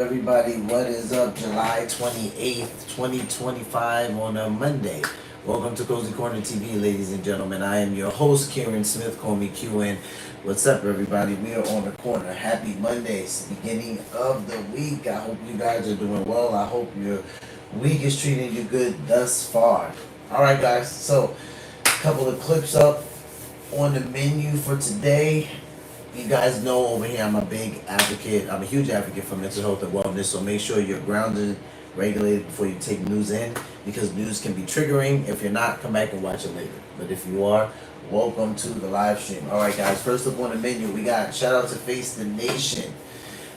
Everybody, what is up? July 28th, 2025 on a Monday. Welcome to Cozy Corner TV, ladies and gentlemen. I am your host, Kieran Smith. Call me QN. What's up, everybody? We are on the corner. Happy Monday. It's the beginning of the week. I hope you guys are doing well. I hope your week is treating you good thus far. All right, guys. So, a couple of clips up on the menu for today. You guys know over here I'm a big advocate, I'm a huge advocate for mental health and wellness, so make sure you're grounded, regulated before you take news in, because news can be triggering. If you're not, come back and watch it later. But if you are, welcome to the live stream. Alright guys, first up on the menu, we got shout out to Face the Nation.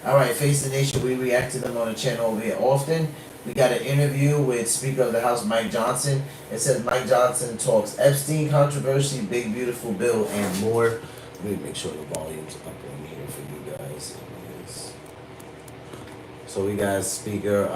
Alright, Face the Nation, we react to them on the channel over here often. We got an interview with Speaker of the House Mike Johnson. It says Mike Johnson talks Epstein controversy, big beautiful bill, and more. Let me make sure the volume's up on here for you guys. So we got Speaker,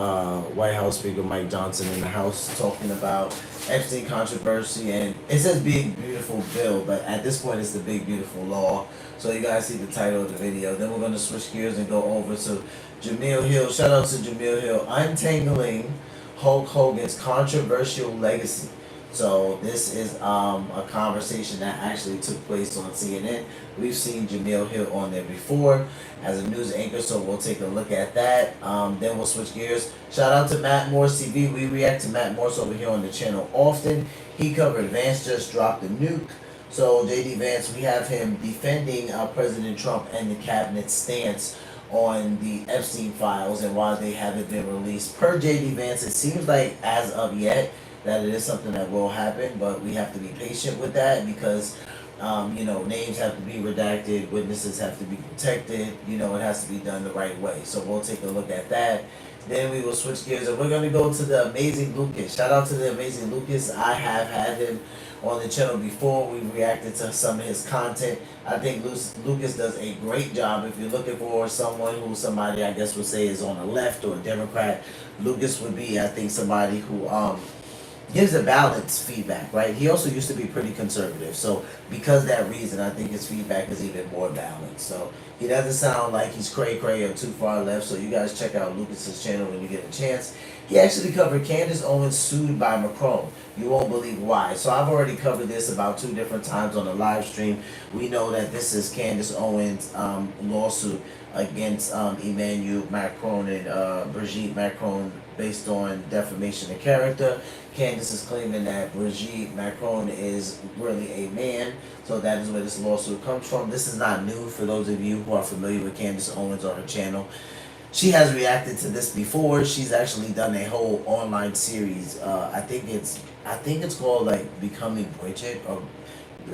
White House Speaker Mike Johnson in the House talking about Epstein controversy, and it says big beautiful bill, but at this point it's the big beautiful law. So you guys see the title of the video. Then we're gonna switch gears and go over to Jamil Hill. Shout out to Jamil Hill. Untangling Hulk Hogan's controversial legacy. So this is a conversation that actually took place on CNN. We've seen Jamil Hill on there before as a news anchor, so we'll take a look at that. Then we'll switch gears. Shout out to Matt Morse TV. We react to Matt Morse over here on the channel often. He covered Vance just dropped a nuke. So JD Vance, we have him defending President Trump and the cabinet's stance on the Epstein files and why they haven't been released. Per JD Vance, it seems like as of yet that it is something that will happen, but we have to be patient with that because, names have to be redacted, witnesses have to be protected, it has to be done the right way. So we'll take a look at that. Then we will switch gears and we're going to go to the Amazing Lucas. Shout out to the Amazing Lucas. I have had him on the channel before. We reacted to some of his content. I think Lucas does a great job. If you're looking for someone who somebody I guess would say is on the left or a Democrat, Lucas would be, I think, somebody who gives a balanced feedback, right? He also used to be pretty conservative, so because of that reason, I think his feedback is even more balanced. So he doesn't sound like he's cray-cray or too far left, so you guys check out Lucas's channel when you get a chance. He actually covered Candace Owens sued by Macron. You won't believe why. So I've already covered this about 2 different times on the live stream. We know that this is Candace Owens' lawsuit against Emmanuel Macron and Brigitte Macron based on defamation of character. Candace is claiming that Brigitte Macron is really a man, so that is where this lawsuit comes from. This is not new for those of you who are familiar with Candace Owens on her channel. She has reacted to this before. She's actually done a whole online series. I think it's called like Becoming Bridget, or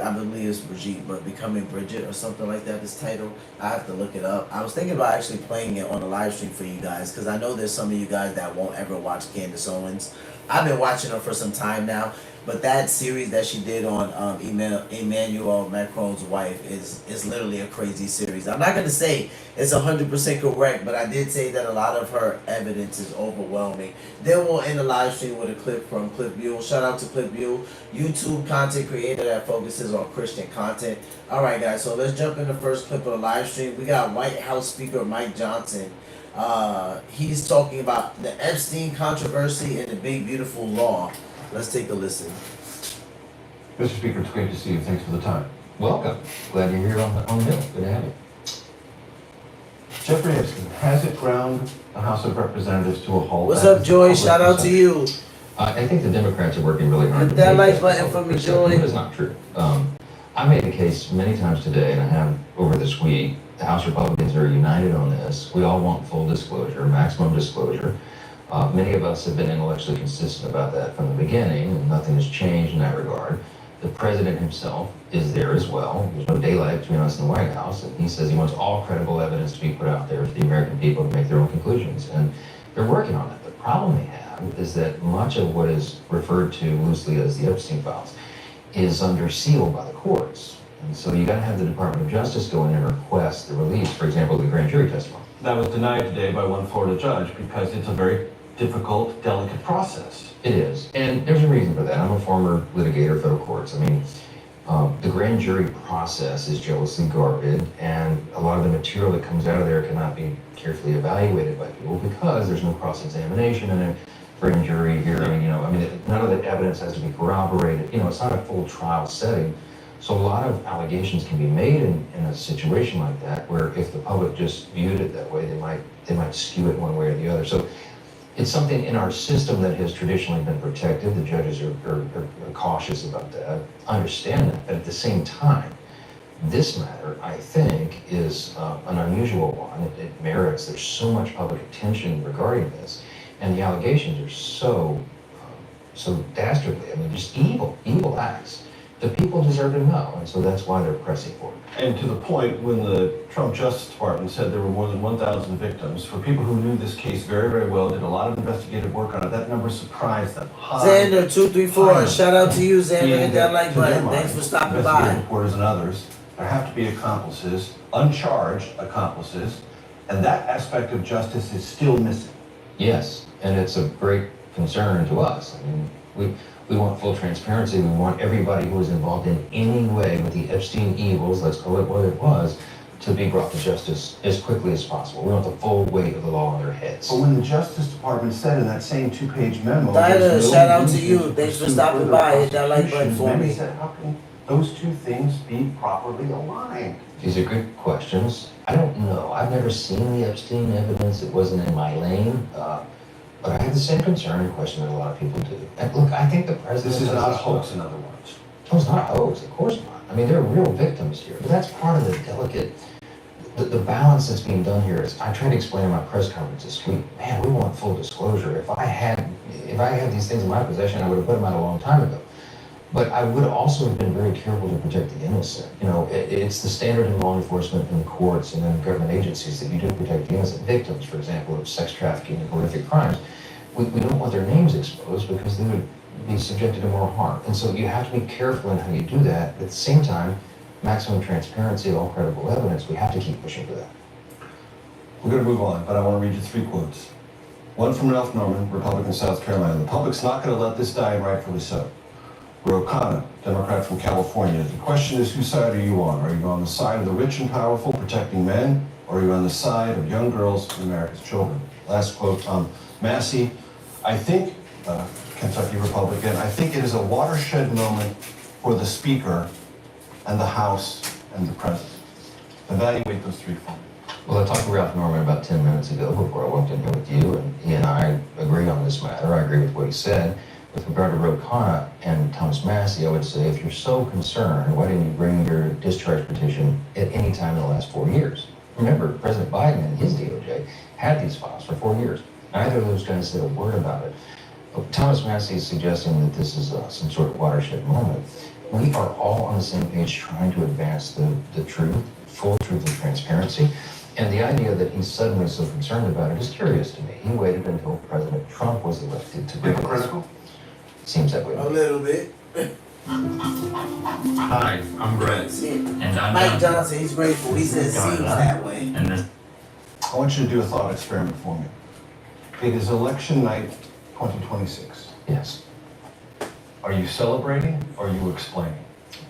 I believe it's Brigitte, but Becoming Bridget or something like that is title. I have to look it up. I was thinking about actually playing it on the live stream for you guys because I know there's some of you guys that won't ever watch Candace Owens. I've been watching her for some time now, but that series that she did on Emmanuel Macron's wife is literally a crazy series. I'm not going to say it's 100% correct, but I did say that a lot of her evidence is overwhelming. Then we'll end the live stream with a clip from Cliff Buell. Shout out to Cliff Buell, YouTube content creator that focuses on Christian content. Alright guys, so let's jump in the first clip of the live stream. We got White House Speaker Mike Johnson. He's talking about the Epstein controversy and the big beautiful law. Let's take a listen. Mr. Speaker, it's great to see you. Thanks for the time. Welcome. Glad you're here on the Hill. Good to have you. Jeffrey Epstein, has it ground the House of Representatives to a halt? What's up, Joy? Shout out to you. I think the Democrats are working really hard. Hit that like button for me, Joy. That is not true. I made a case many times today, and I have over this week. The House Republicans are united on this. We all want full disclosure, maximum disclosure. Many of us have been intellectually consistent about that from the beginning, and nothing has changed in that regard. The president himself is there as well. There's no daylight between us and the White House, and he says he wants all credible evidence to be put out there for the American people to make their own conclusions, and they're working on it. The problem they have is that much of what is referred to loosely as the Epstein files is under seal by the courts, and so you got to have the Department of Justice go in and request the release, for example, the grand jury testimony. That was denied today by one Florida judge because it's a very difficult, delicate process. It is, and there's a reason for that. I'm a former litigator, federal courts. I mean, The grand jury process is jealously guarded, and a lot of the material that comes out of there cannot be carefully evaluated by people because there's no cross-examination in a grand jury hearing. I mean, none of the evidence has to be corroborated. It's not a full trial setting. So a lot of allegations can be made in a situation like that, where if the public just viewed it that way, they might skew it one way or the other. So it's something in our system that has traditionally been protected. The judges are cautious about that. I understand that, but at the same time, this matter, I think, is an unusual one. It merits, there's so much public attention regarding this, and the allegations are so dastardly. I mean, just evil acts. The people deserve to know, and so that's why they're pressing for it. And to the point, when the Trump Justice Department said there were more than 1,000 victims, for people who knew this case very, very well, did a lot of investigative work on it, that number surprised them. Xander 234, high. shout out to you, Xander. Hit And that like to their button. mind, Thanks for stopping investigative by. reporters and others, there have to be accomplices, uncharged accomplices, and that aspect of justice is still missing. Yes, and it's a great concern to us. I mean, we want full transparency. We want everybody who was involved in any way with the Epstein evils, let's call it what it was, to be brought to justice as quickly as possible. We want the full weight of the law on their heads. But when the Justice Department said in that same two-page memo, Tyler, there's no shout out to reason you. Thanks for pursue stopping further by. Hit that like button prosecutions, for many me. said, how can those two things be properly aligned? These are good questions. I don't know. I've never seen the Epstein evidence. It wasn't in my lane. But I have the same concern and question that a lot of people do. And look, I think the president... This is has not a this- hoax, in other words. No, it's not a hoax, of course not. I mean, there are real victims here. But that's part of the delicate... The balance that's being done here is, I tried to explain in my press conference this week, man, we want full disclosure. If I had these things in my possession, I would have put them out a long time ago. But I would also have been very careful to protect the innocent. It's the standard in law enforcement and courts and in government agencies that you do protect the innocent victims, for example, of sex trafficking and horrific crimes. We don't want their names exposed because they would be subjected to more harm. And so you have to be careful in how you do that. But at the same time, maximum transparency, all credible evidence, we have to keep pushing for that. We're going to move on, but I want to read you 3 quotes. One from Ralph Norman, Republican, South Carolina. The public's not going to let this die, and rightfully so. Ro Khanna, Democrat from California. The question is, whose side are you on? Are you on the side of the rich and powerful protecting men, or are you on the side of young girls and America's children? Last quote, Massey. I think, Kentucky Republican, I think it is a watershed moment for the Speaker and the House and the President. Evaluate those 3 for me. Well, I talked to Ralph Norman about 10 minutes ago before I walked in here with you, and he and I agree on this matter. I agree with what he said. With regard to Ro Khanna and Thomas Massey, I would say, if you're so concerned, why didn't you bring your discharge petition at any time in the last 4 years? Remember, President Biden and his DOJ had these files for 4 years. Neither of those guys said a word about it. But Thomas Massey is suggesting that this is some sort of watershed moment. We are all on the same page trying to advance the truth, full truth and transparency. And the idea that he's suddenly so concerned about it is curious to me. He waited until President Trump was elected to bring it. Hypocritical? Seems that way. A little bit. Hi, I'm Brett. And I'm Mike Johnson, he's grateful. He says Got it. seems that way. And this, I want you to do a thought experiment for me. It is election night 2026. Yes, Are you celebrating or are you explaining?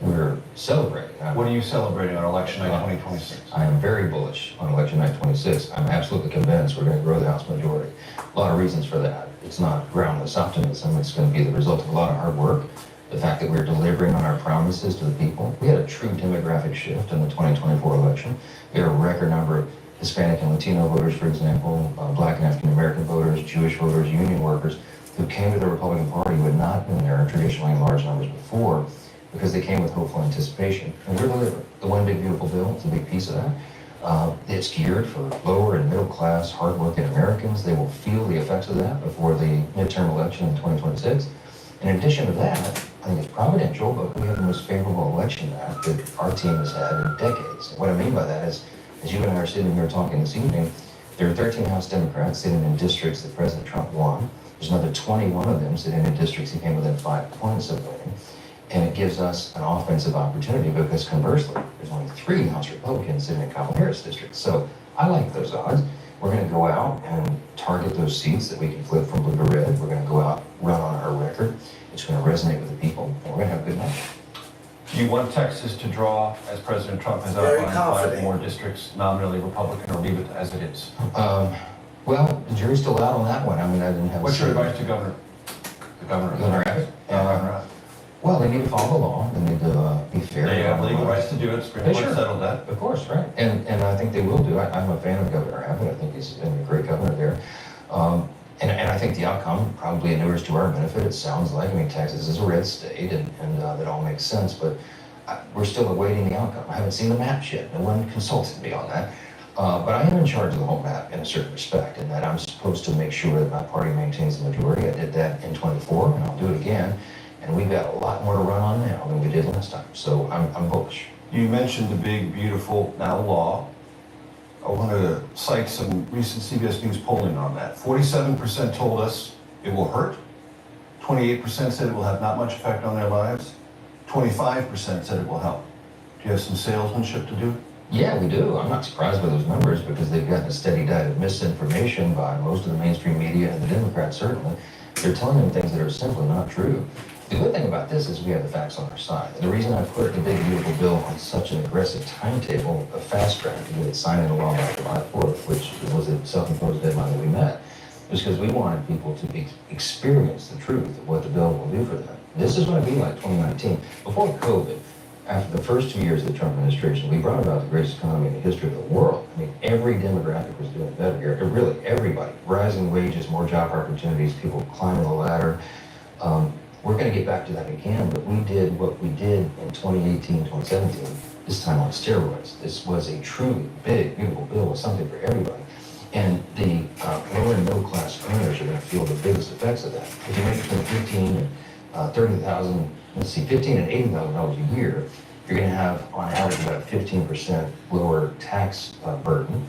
we're celebrating. What are you celebrating on election night 2026? I am very bullish on election night 26. I'm absolutely convinced we're going to grow the House majority. A lot of reasons for that. It's not groundless optimism. It's going to be the result of a lot of hard work. The fact that we're delivering on our promises to the people. We had a true demographic shift in the 2024 election. We had a record number of Hispanic and Latino voters, for example, Black and African American voters, Jewish voters, union workers, who came to the Republican Party who had not been there traditionally in large numbers before, because they came with hopeful anticipation. And we're delivering. The One Big Beautiful Bill is a big piece of that. It's geared for lower and middle class, hardworking Americans. They will feel the effects of that before the midterm election in 2026. In addition to that, I think it's providential, but we have the most favorable election map that our team has had in decades. And what I mean by that is, as you and I are sitting here talking this evening, there are 13 House Democrats sitting in districts that President Trump won. There's another 21 of them sitting in districts he came within 5 points of winning. And it gives us an offensive opportunity because conversely, there's only 3 House Republicans sitting in Kamala Harris districts. So I like those odds. We're going to go out and target those seats that we can flip from blue to red. We're going to go out, run on our record. It's going to resonate with the people, and we're going to have a good night. Do you want Texas to draw, as President Trump has Very outlined, confident. 5 more districts nominally Republican, or leave it as it is? Well, the jury's still out on that one. I mean, I didn't have. What's a your say. advice to Governor Governor Abbott? Governor Abbott. Well, they need to follow the law. They need to be fair. They have legal Right. rights to do it. Supreme They Court sure. settled that. Of course, right. And I think they will do. I'm a fan of Governor Abbott. I think he's been a great governor there. And I think the outcome probably inures to our benefit. It sounds like, I mean, Texas is a red state, and that all makes sense, but we're still awaiting the outcome. I haven't seen the map yet. No one consulted me on that. But I am in charge of the whole map in a certain respect, in that I'm supposed to make sure that my party maintains the majority. I did that in 24, and I'll do it again. And we've got a lot more to run on now than we did last time. So I'm bullish. You mentioned the big, beautiful now law. I want to cite some recent CBS News polling on that. 47% told us it will hurt. 28% said it will have not much effect on their lives. 25% said it will help. Do you have some salesmanship to do? Yeah, we do. I'm not surprised by those numbers because they've gotten a steady diet of misinformation by most of the mainstream media and the Democrats certainly. They're telling them things that are simply not true. The good thing about this is we have the facts on our side. And the reason I put the big beautiful bill on such an aggressive timetable, a fast track to get it signed into law by July 4th, which was a self-imposed deadline that we met, was because we wanted people to experience the truth of what the bill will do for them. This is going to be like 2019. Before COVID, after the first 2 years of the Trump administration, we brought about the greatest economy in the history of the world. I mean, every demographic was doing better here. Really, everybody. Rising wages, more job opportunities, people climbing the ladder. We're going to get back to that again, but we did what we did in 2018, 2017, this time on steroids. This was a truly big, beautiful bill with something for everybody. And the lower and middle class earners are going to feel the biggest effects of that. If you make between 15 and 30,000, let's see, 15 and 80,000 dollars a year, you're going to have on average about 15% lower tax burden.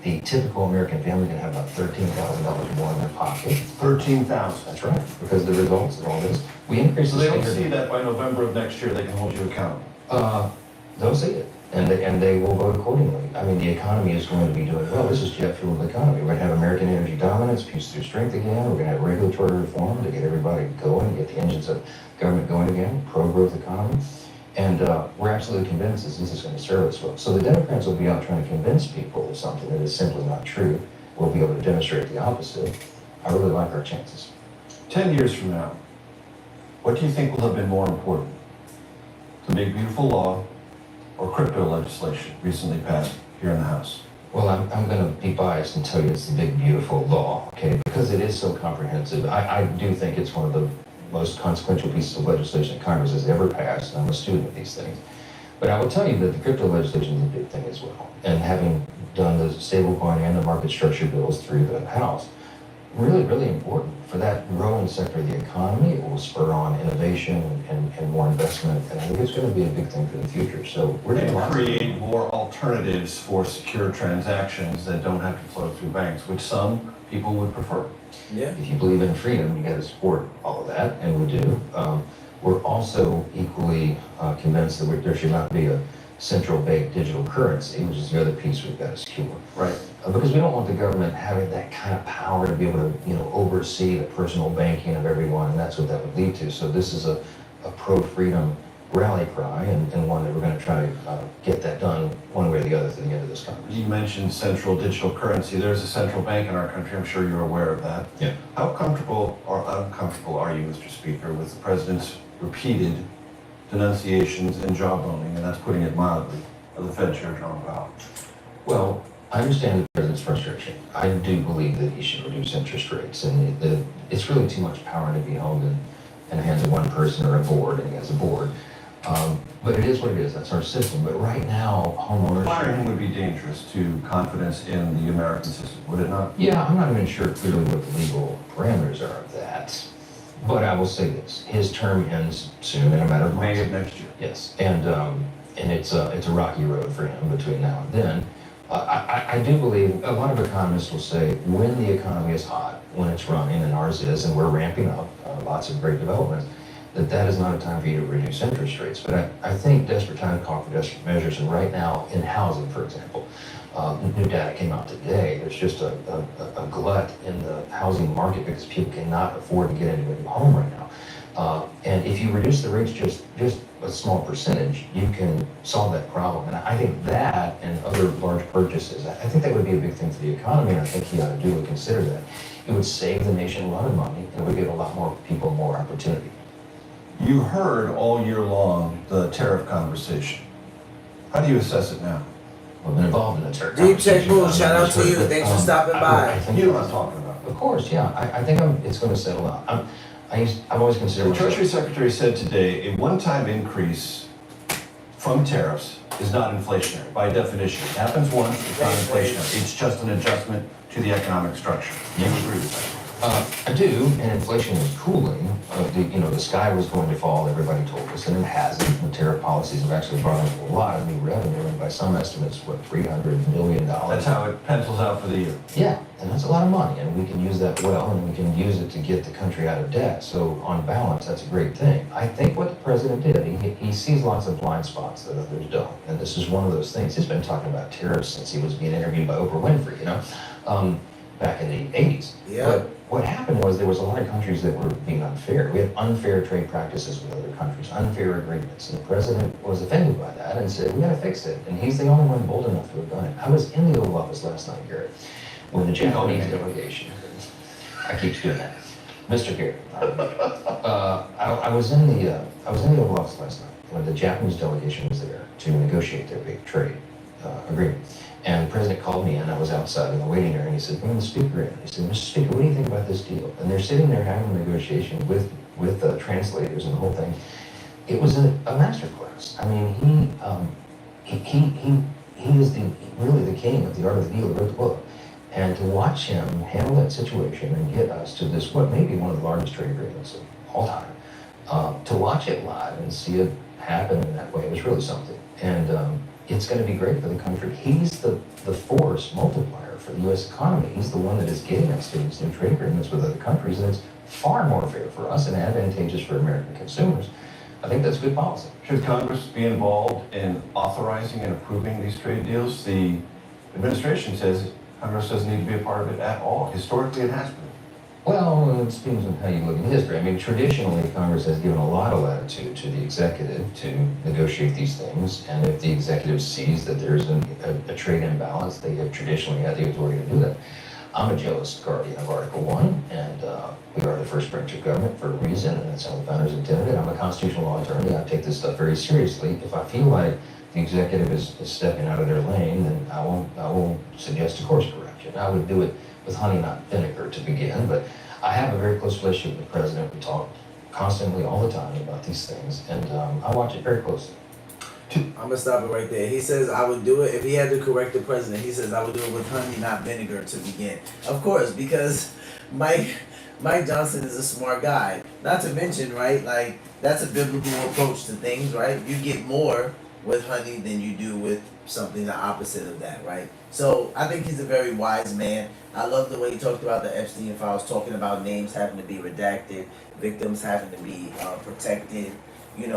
The typical American family is going to have about $13,000 more in their pocket. 13,000. That's right, because of the results of all this. We increased So the they don't standard. see that by November of next year, they can hold you accountable. They'll see it, and they will vote accordingly. I mean, the economy is going to be doing well. This is jet-fueled economy. We're going to have American energy dominance, peace through strength again. We're going to have regulatory reform to get everybody going, get the engines of government going again, pro-growth economy. And we're absolutely convinced that this is going to serve us well. So the Democrats will be out trying to convince people of something that is simply not true. We'll be able to demonstrate the opposite. I really like our chances. 10 years from now, what do you think will have been more important? The big, beautiful law or crypto legislation recently passed here in the House? Well, I'm going to be biased and tell you it's the big, beautiful law, okay? Because it is so comprehensive. I do think it's one of the most consequential pieces of legislation that Congress has ever passed, and I'm a student of these things. But I will tell you that the crypto legislation is a big thing as well. And having done the stablecoin and the market structure bills through the House, really, really important for that growing sector of the economy. It will spur on innovation and more investment, and I think it's going to be a big thing for the future. So we're doing And lots create more alternatives for secure transactions that don't have to flow through banks, which some people would prefer. Yeah. If you believe in freedom, you got to support all of that, and we do. We're also equally convinced that there should not be a central bank digital currency, which is the other piece we've got to secure. Right. Because we don't want the government having that kind of power to be able to, oversee the personal banking of everyone, and that's what that would lead to. So this is a pro-freedom rally cry, and one that we're going to try to get that done one way or the other through the end of this Congress. You mentioned central digital currency. There's a central bank in our country. I'm sure you're aware of that. Yeah. How comfortable or uncomfortable are you, Mr. Speaker, with the president's repeated denunciations and jawboning, and that's putting it mildly, of the Fed Chair Jerome Powell? Well, I understand the president's frustration. I do believe that he should reduce interest rates, and it's really too much power to be held in the hands of one person or a board, and he has a board. But it is what it is. That's our system. But right now, homeowners... Firing him would be dangerous to confidence in the American system, would it not? Yeah, I'm not even sure clearly what the legal parameters are of that. But I will say this: his term ends soon, in a matter of months. May of next year. Yes, and it's a rocky road for him between now and then. I do believe a lot of economists will say when the economy is hot, when it's running, and ours is, and we're ramping up lots of great developments, that is not a time for you to reduce interest rates. But I think desperate times call for desperate measures, and right now in housing, for example, new data came out today. There's just a glut in the housing market because people cannot afford to get into a new home right now. And if you reduce the rates just a small percentage, you can solve that problem. And I think that and other large purchases, I think that would be a big thing for the economy, and I think he ought to duly consider that. It would save the nation a lot of money, and it would give a lot more people more opportunity. You heard all year long the tariff conversation. How do you assess it now? We've been involved in the tariff Deep Check conversation. Moon, shout out to you. Thanks for stopping by. You know what I'm talking about. Of course, yeah. I think it's going to settle out. I've always considered The myself- Treasury Secretary said today a one-time increase from tariffs is not inflationary by definition. It happens once, it's not inflationary. It's just an adjustment to the economic structure. You agree with that? I do, and inflation is cooling. The sky was going to fall, everybody told us, and it hasn't. The tariff policies have actually brought in a lot of new revenue, and by some estimates, $300 million. That's how it pencils out for the year. Yeah, and that's a lot of money, and we can use that well, and we can use it to get the country out of debt. So on balance, that's a great thing. I think what the president did, he sees lots of blind spots that others don't, and this is one of those things. He's been talking about tariffs since he was being interviewed by Oprah Winfrey, back in the 80s. Yeah. But what happened was there was a lot of countries that were being unfair. We had unfair trade practices with other countries, unfair agreements, and the president was offended by that and said, we gotta fix it. And he's the only one bold enough to have done it. I was in the Oval Office last night, Garrett, when the Japanese delegation, I keep doing that, Mr. Garrett. I was in the Oval Office last night when the Japanese delegation was there to negotiate their big trade agreement. And the president called me in, I was outside in the waiting area, and he said, bring the speaker in. He said, Mr. Speaker, what do you think about this deal? And they're sitting there having a negotiation with translators and the whole thing. It was a masterclass. I mean, he is really the king of the art of the deal. He wrote the book. And to watch him handle that situation and get us to this, what may be one of the largest trade agreements of all time, to watch it live and see it happen in that way was really something. And it's going to be great for the country. He's the force multiplier for the U.S. economy. He's the one that is getting us to these new trade agreements with other countries, and it's far more fair for us and advantageous for American consumers. I think that's good policy. Should Congress be involved in authorizing and approving these trade deals? The administration says Congress doesn't need to be a part of it at all. Historically, it has been. Well, it depends on how you look at history. I mean, traditionally, Congress has given a lot of latitude to the executive to negotiate these things, and if the executive sees that there's a trade imbalance, they have traditionally had the authority to do that. I'm a jealous guardian of Article 1, and we are the first branch of government for a reason, and that's how the founders intended it. I'm a constitutional law attorney. I take this stuff very seriously. If I feel like the executive is stepping out of their lane, then I will suggest a course correction. I would do it with honey, not vinegar, to begin, but I have a very close relationship with the president. We talk constantly all the time about these things, and I watch it very closely. I'm gonna stop it right there. He says I would do it if he had to correct the president. He says I would do it with honey, not vinegar, to begin. Of course, because Mike Johnson is a smart guy. Not to mention, right? Like that's a biblical approach to things, right? You get more with honey than you do with something the opposite of that, right? So I think he's a very wise man. I love the way he talked about the Epstein files, talking about names having to be redacted, victims having to be protected.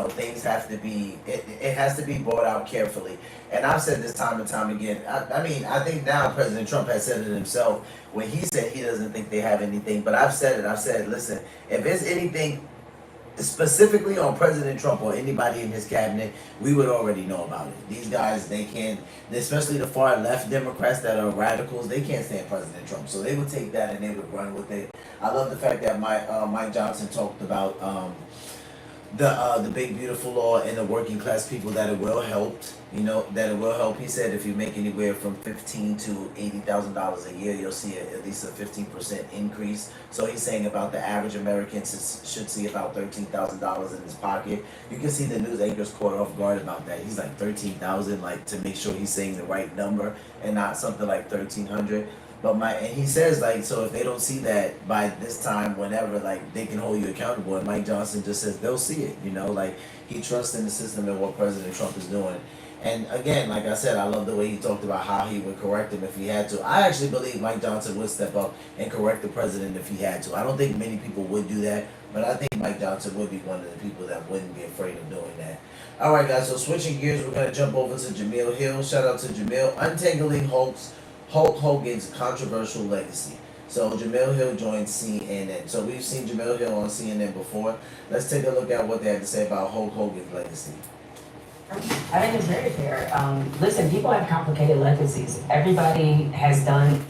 Things have to be, it has to be brought out carefully. And I've said this time and time again. I think now President Trump has said it himself when he said he doesn't think they have anything. But I've said, listen, if there's anything specifically on President Trump or anybody in his cabinet, we would already know about it. These guys, they can't, especially the far left Democrats that are radicals, they can't stand President Trump. So they would take that and they would run with it. I love the fact that Mike Johnson talked about the big beautiful law and the working class people, that it will help. That it will help. He said if you make anywhere from $15,000 to $80,000 a year, you'll see at least a 15% increase. So he's saying about the average American should see about $13,000 in his pocket. You can see the news anchors caught off guard about that. He's like 13,000, like to make sure he's saying the right number and not something like 1,300. And he says, like, so if they don't see that by this time, whenever, like, they can hold you accountable. And Mike Johnson just says they'll see it, like, he trusts in the system and what President Trump is doing. And again, like I said, I love the way he talked about how he would correct him if he had to. I actually believe Mike Johnson would step up and correct the president if he had to. I don't think many people would do that, but I think Mike Johnson would be one of the people that wouldn't be afraid of doing that. All right, guys, so switching gears, we're going to jump over to Jamil Hill. Shout out to Jamil. Untangling Hulk Hogan's controversial legacy. So Jamil Hill joined CNN. So we've seen Jamil Hill on CNN before. Let's take a look at what they have to say about Hulk Hogan's legacy. I think it's very fair. Listen, people have complicated legacies. Everybody has done.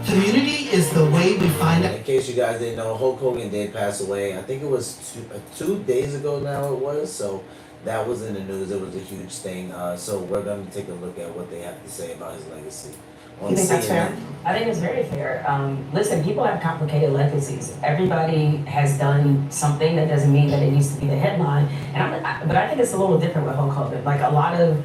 Community is the way we find out. In case you guys didn't know, Hulk Hogan did pass away. I think it was 2 days ago now it was. So that was in the news. It was a huge thing. So we're going to take a look at what they have to say about his legacy. You think that's fair? I think it's very fair. Listen, people have complicated legacies. Everybody has done something. That doesn't mean that it needs to be the headline. But I think it's a little different with Hulk Hogan. Like a lot of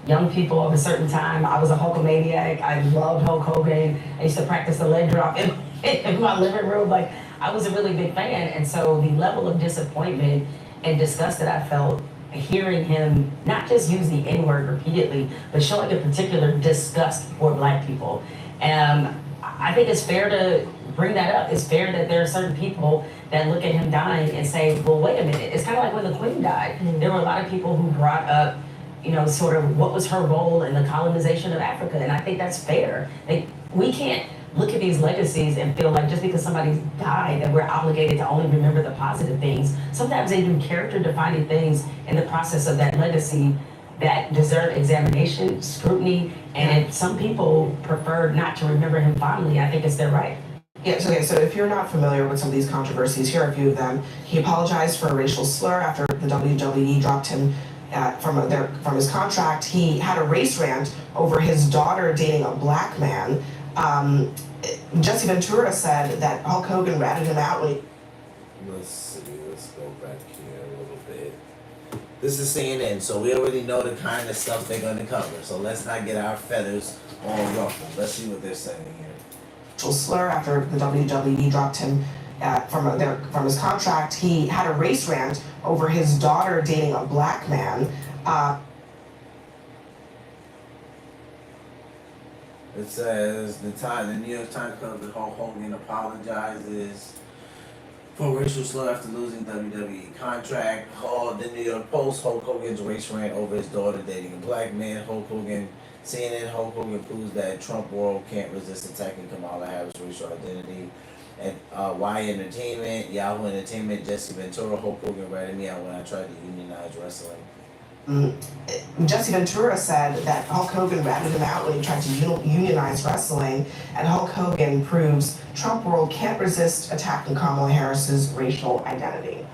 young people of a certain time, I was a Hulkamaniac. I loved Hulk Hogan. I used to practice the leg drop in my living room. Like I was a really big fan. And so the level of disappointment and disgust that I felt hearing him not just use the N-word repeatedly, but showing a particular disgust for Black people. I think it's fair to bring that up. It's fair that there are certain people that look at him dying and say, well, wait a minute. It's kind of like when the Queen died. There were a lot of people who brought up, sort of what was her role in the colonization of Africa. And I think that's fair. We can't look at these legacies and feel like just because somebody's died that we're obligated to only remember the positive things. Sometimes they do character defining things in the process of that legacy that deserve examination, scrutiny, and if some people prefer not to remember him fondly, I think it's their right. Yes, okay, so if you're not familiar with some of these controversies, here are a few of them. He apologized for a racial slur after the WWE dropped him from his contract. He had a race rant over his daughter dating a Black man. Jesse Ventura said that Hulk Hogan ratted him out when he... Let's go back here a little bit. This is CNN, so we already know the kind of stuff they're going to cover. So let's not get our feathers all ruffled. Let's see what they're saying here. Racial slur after the WWE dropped him from his contract. He had a race rant over his daughter dating a Black man. It says the New York Times covered Hulk Hogan apologizes for racial slur after losing WWE contract. The New York Post, Hulk Hogan's race rant over his daughter dating a Black man. CNN, Hulk Hogan proves that Trump world can't resist attacking Kamala Harris' racial identity. And Y Entertainment, Yahoo Entertainment, Jesse Ventura, Hulk Hogan ratted me out when I tried to unionize wrestling. Jesse Ventura said that Hulk Hogan ratted him out when he tried to unionize wrestling, and Hulk Hogan proves Trump world can't resist attacking Kamala Harris's racial identity.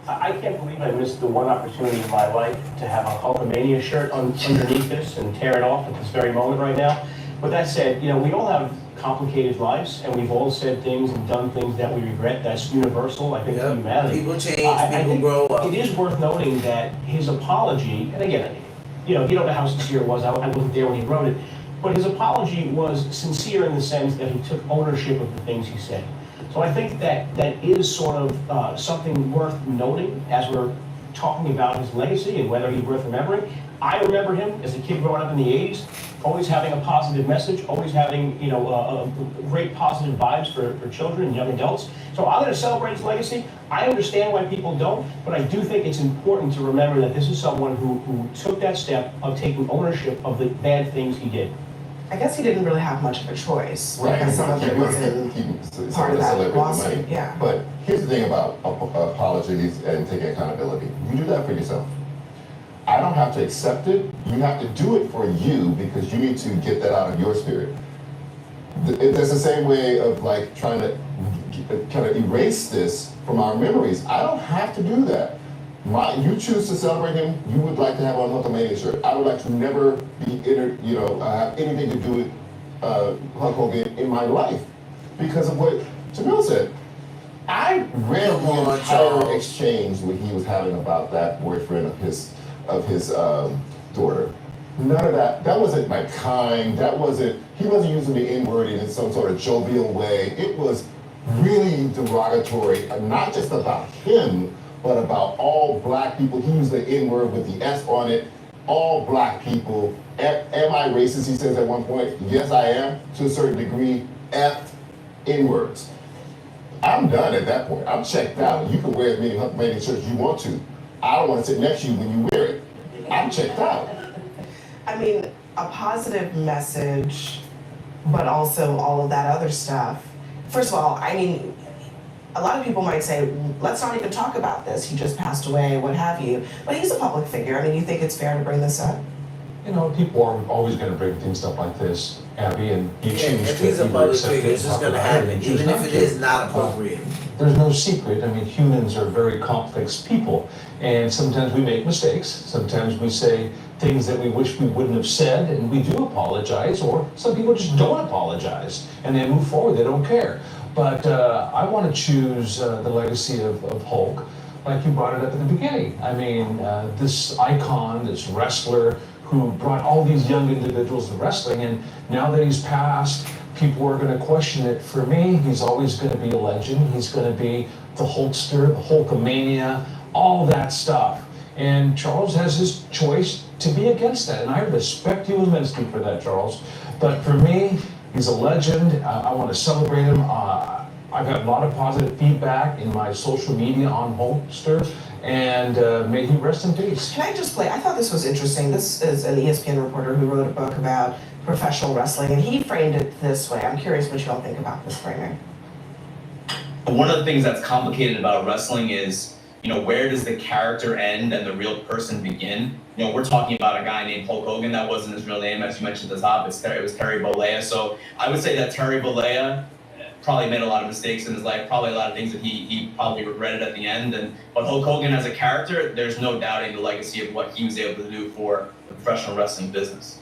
I can't believe I missed the one opportunity in my life to have a Hulkamania shirt underneath this and tear it off at this very moment right now. But that said, we all have complicated lives, and we've all said things and done things that we regret. That's universal, I think, to humanity. People change, people grow up. It is worth noting that his apology, and again, you don't know how sincere it was. I wasn't there when he wrote it, but his apology was sincere in the sense that he took ownership of the things he said. So I think that is sort of something worth noting as we're talking about his legacy and whether he's worth remembering. I remember him as a kid growing up in the 80s, always having a positive message, always having, great positive vibes for children and young adults. So I'm going to celebrate his legacy. I understand why people don't, but I do think it's important to remember that this is someone who took that step of taking ownership of the bad things he did. I guess he didn't really have much of a choice. Right. Because some of it was part of that lawsuit. Yeah. But here's the thing about apologies and taking accountability. You do that for yourself. I don't have to accept it. You have to do it for you because you need to get that out of your spirit. That's the same way of like trying to kind of erase this from our memories. I don't have to do that. You choose to celebrate him. You would like to have on Hulkamania shirt. I would like to never be have anything to do with Hulk Hogan in my life because of what Jamil said. I read the entire exchange that he was having about that boyfriend of his daughter. None of that. That wasn't like kind. He wasn't using the N-word in some sort of jovial way. It was really derogatory, not just about him, but about all Black people. He used the N-word with the S on it. All Black people. Am I racist? He says at one point. Yes, I am, to a certain degree. F N-words. I'm done at that point. I'm checked out. You can wear as many shirts as you want to. I don't want to sit next to you when you wear it. I'm checked out. I mean, a positive message but also all of that other stuff. First of all, I mean, a lot of people might say, let's not even talk about this. He just passed away, what have you. But he's a public figure. I mean, you think it's fair to bring this up? You know, people are always going to bring things up like this, Abby, and you choose to if he's a either public accept figure, it it's and just talk gonna about it, happen, and choose even if it to. is not appropriate. There's no secret. I mean, humans are very complex people, and sometimes we make mistakes. Sometimes we say things that we wish we wouldn't have said, and we do apologize, or some people just don't apologize, and they move forward, they don't care. But I want to choose the legacy of Hulk, like you brought it up at the beginning. I mean, this icon, this wrestler who brought all these young individuals to wrestling, and now that he's passed, people are going to question it. For me, he's always going to be a legend. He's going to be the Hulkster, the Hulkamania, all that stuff. And Charles has his choice to be against that, and I respect you immensely for that, Charles. But for me, he's a legend. I want to celebrate him. I've had a lot of positive feedback in my social media on Hulkster, and may he rest in peace. Can I just play? I thought this was interesting. This is an ESPN reporter who wrote a book about professional wrestling, and he framed it this way. I'm curious what you all think about this framing. One of the things that's complicated about wrestling is, where does the character end and the real person begin? We're talking about a guy named Hulk Hogan. That wasn't his real name, as you mentioned at the top. It was Terry Bollea. So I would say that Terry Bollea probably made a lot of mistakes in his life, probably a lot of things that he probably regretted at the end. But Hulk Hogan as a character, there's no doubting the legacy of what he was able to do for the professional wrestling business.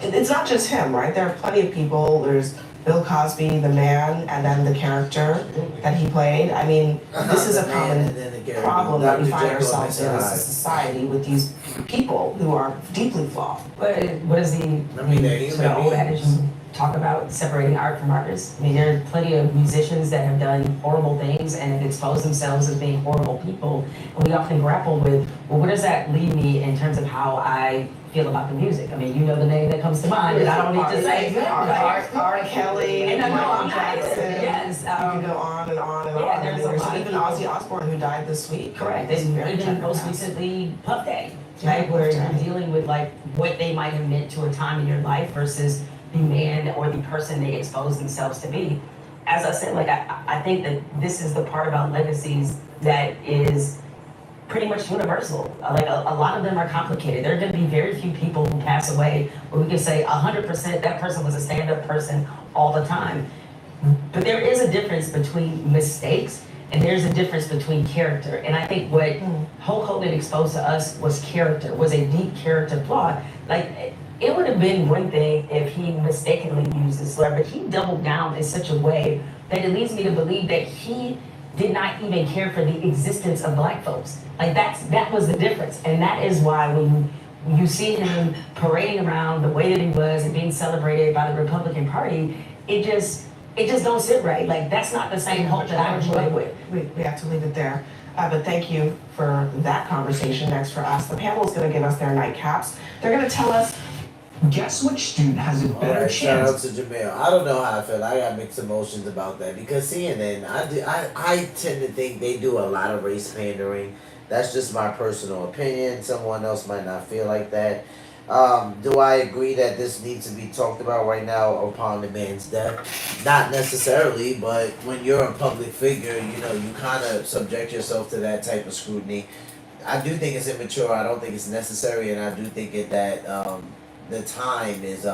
It's not just him, right? There are plenty of people. There's Bill Cosby, the man, and then the character that he played. I mean, this is a common problem that we find ourselves in as a society with these people who are deeply flawed. What is the, I mean, they're human the old adage beings. talk about separating art from artists? I mean, there are plenty of musicians that have done horrible things and have exposed themselves as being horrible people. And we often grapple with, well, where does that leave me in terms of how I feel about the music? I mean, you know the name that comes to mind, and I don't need to say. R. Kelly, And I know Michael I'm Jackson. Yes. You can go on and on and Yeah, on. there's a There's lot of even people. Ozzy Osbourne who died this week. Correct, It's and very even tender most past. recently, Puff Daddy, Yeah, right, where Puff you're Daddy. dealing with like what they might have meant to a time in your life versus the man or the person they exposed themselves to be. As I said, like I think that this is the part about legacies that is pretty much universal. Like a lot of them are complicated. There are going to be very few people who pass away where we can say 100% that person was a stand-up person all the time. But there is a difference between mistakes and there's a difference between character. And I think what Hulk Hogan exposed to us was character, was a deep character flaw. Like, it would have been one thing if he mistakenly used the slur, but he doubled down in such a way that it leads me to believe that he did not even care for the existence of black folks. Like that was the difference. And that is why when you see him parading around the way that he was and being celebrated by the Republican Party, it just don't sit right. Like, that's not the same Hulk that I grew up with. We have to leave it there. But thank you for that conversation. Next for us, the panel is going to give us their nightcaps. They're going to tell us, guess which student has a better Alright, shout out chance. to Jamel. I don't know how I feel. I got mixed emotions about that because CNN, I tend to think they do a lot of race pandering. That's just my personal opinion. Someone else might not feel like that. Do I agree that this needs to be talked about right now upon the man's death? Not necessarily, but when you're a public figure, you kind of subject yourself to that type of scrutiny. I do think it's immature. I don't think it's necessary, and I do think that the time is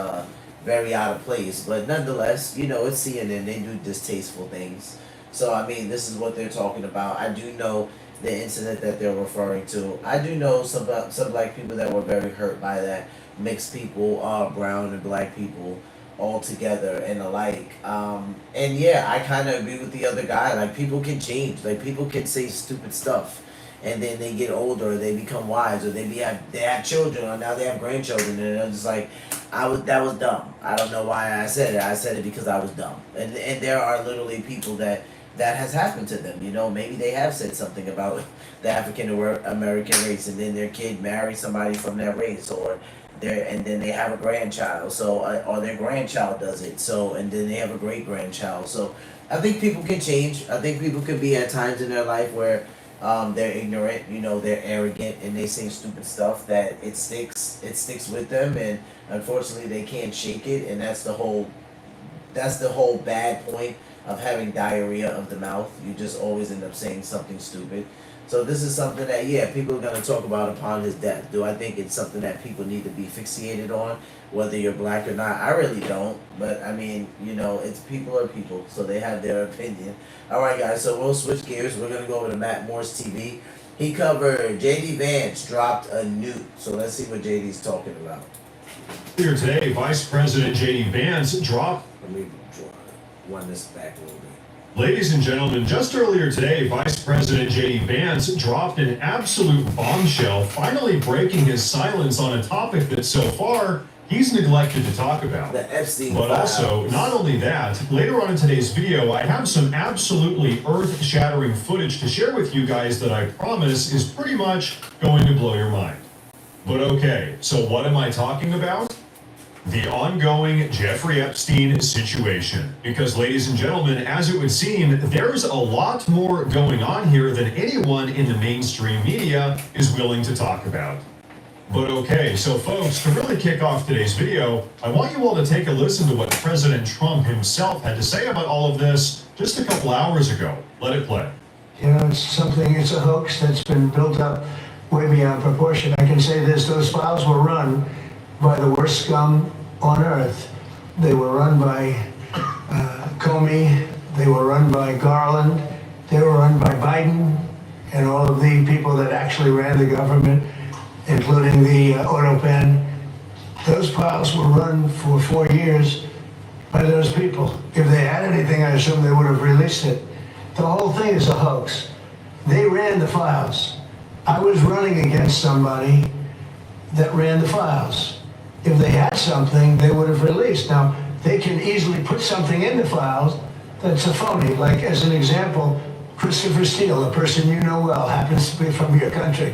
very out of place. But nonetheless, it's CNN. They do distasteful things. So I mean, this is what they're talking about. I do know the incident that they're referring to. I do know some black people that were very hurt by that. Mixed people, brown and black people, all together and alike. And yeah, I kind of agree with the other guy. Like, people can change. Like, people can say stupid stuff, and then they get older, or they become wise, or they have children, or now they have grandchildren, and they're just like, that was dumb. I don't know why I said it. I said it because I was dumb. And there are literally people that has happened to them. Maybe they have said something about the African American race, and then their kid marries somebody from that race, and then they have a grandchild. So, or their grandchild does it. So, and then they have a great grandchild. So, I think people can change. I think people can be at times in their life where they're ignorant, they're arrogant, and they say stupid stuff that it sticks with them, and unfortunately they can't shake it, and that's the whole bad point of having diarrhea of the mouth. You just always end up saying something stupid. So this is something that, yeah, people are going to talk about upon his death. Do I think it's something that people need to be fixated on, whether you're black or not? I really don't. But, I mean, it's people are people, so they have their opinion. All right, guys, so we'll switch gears. We're going to go over to Matt Moore's TV. He covered J.D. Vance dropped a nuke. So let's see what J.D.'s talking about. Earlier today, Vice President J.D. Vance dropped... Let me run this back a little bit. Ladies and gentlemen, just earlier today, Vice President J.D. Vance dropped an absolute bombshell, finally breaking his silence on a topic that so far he's neglected to talk about. The Epstein But also, not only that, later on in today's video, I have some absolutely earth-shattering footage to share with you guys that I promise is pretty much going to blow your mind. But okay, so what am I talking about? The ongoing Jeffrey Epstein situation. Because, ladies and gentlemen, as it would seem, there's a lot more going on here than anyone in the mainstream media is willing to talk about. But okay, so folks, to really kick off today's video, I want you all to take a listen to what President Trump himself had to say about all of this just a couple hours ago. Let it play. It's a hoax that's been built up way beyond proportion. I can say this, those files were run by the worst scum on earth. They were run by Comey, they were run by Garland, they were run by Biden, and all of the people that actually ran the government, including the auto pen. Those files were run for 4 years by those people. If they had anything, I assume they would have released it. The whole thing is a hoax. They ran the files. I was running against somebody that ran the files. If they had something, they would have released. Now, they can easily put something in the files that's a phony. Like, as an example, Christopher Steele, a person you know well, happens to be from your country.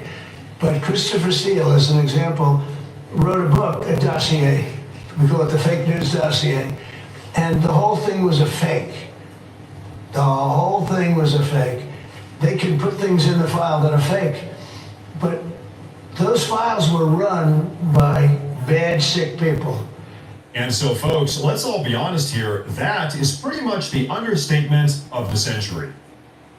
But Christopher Steele, as an example, wrote a book, a dossier. We call it the fake news dossier. And the whole thing was a fake. The whole thing was a fake. They can put things in the file that are fake. But those files were run by bad, sick people. And so, folks, let's all be honest here. That is pretty much the understatement of the century.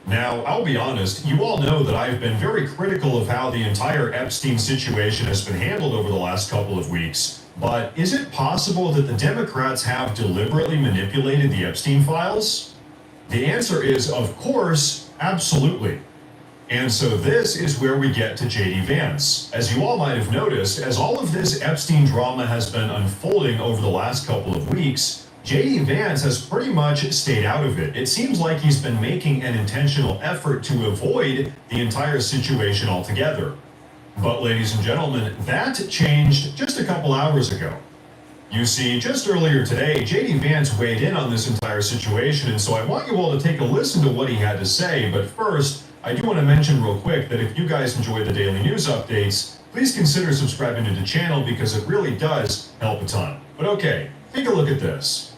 Now, I'll be honest, you all know that I've been very critical of how the entire Epstein situation has been handled over the last couple of weeks. But is it possible that the Democrats have deliberately manipulated the Epstein files? The answer is, of course, absolutely. And so this is where we get to J.D. Vance. As you all might have noticed, as all of this Epstein drama has been unfolding over the last couple of weeks, J.D. Vance has pretty much stayed out of it. It seems like he's been making an intentional effort to avoid the entire situation altogether. But ladies and gentlemen, that changed just a couple hours ago. You see, just earlier today, J.D. Vance weighed in on this entire situation, and so I want you all to take a listen to what he had to say. But first, I do want to mention real quick that if you guys enjoy the daily news updates, please consider subscribing to the channel because it really does help a ton. But okay, take a look at this.